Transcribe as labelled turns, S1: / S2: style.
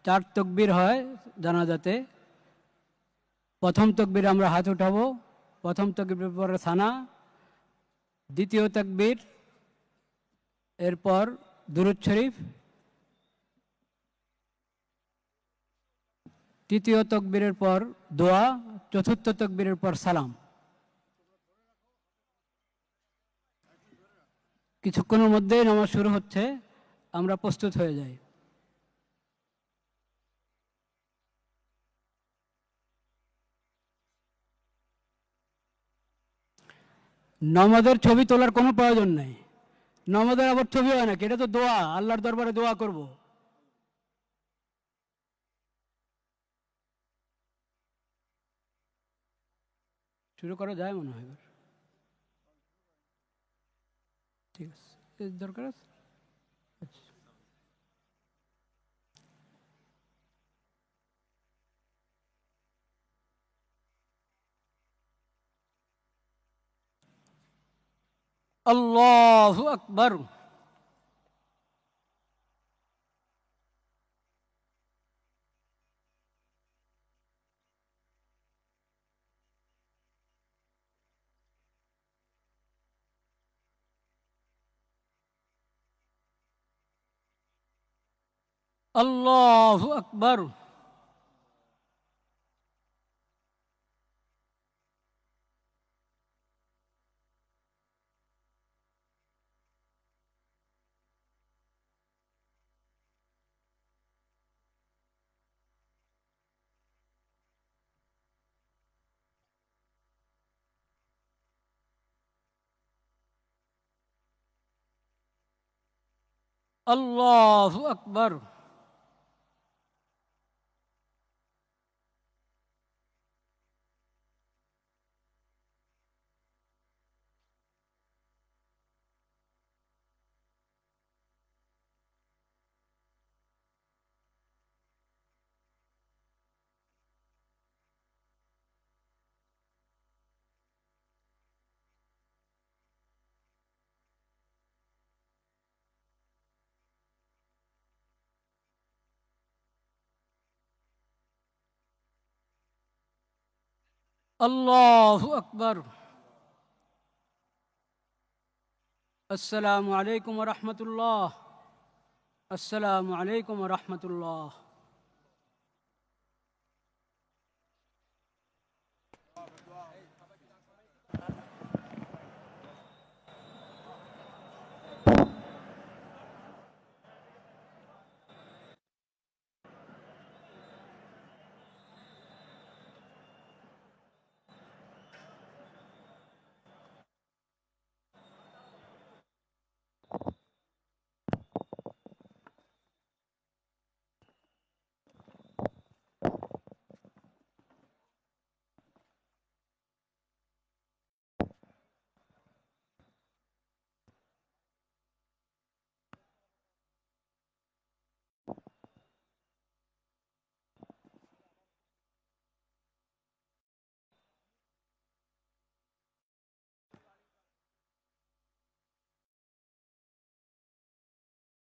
S1: 4 তকবীর হয় জানাজাতে। প্রথম তকবীর আমরা হাত উঠাবো, প্রথম তকবীর পরে সানা, দ্বিতীয় তকবীর, এরপর দুরূদ শরীফ, তৃতীয় তকবীরের পর দোয়া, চতুর্থ তকবীরের পর সালাম। কিছুক্ষণের মধ্যেই নামাজ শুরু হচ্ছে, আমরা প্রস্তুত হয়ে যাই। নামাজের ছবি তোলার কোনো প্রয়োজন নেই। নামাজের আবার ছবি হয় নাকি? এটা তো দোয়া, আল্লাহর দরবারে দোয়া করব। শুরু করা যায় মনে হয় এবার। ঠিক আছে, এর দরকার আছে। আচ্ছা। আল্লাহু আকবার। আল্লাহু আকবার। আল্লাহু আকবার। আল্লাহু আকবার। আসসালামু আলাইকুম ওয়া রাহমাতুল্লাহ। আসসালামু আলাইকুম ওয়া রাহমাতুল্লাহ।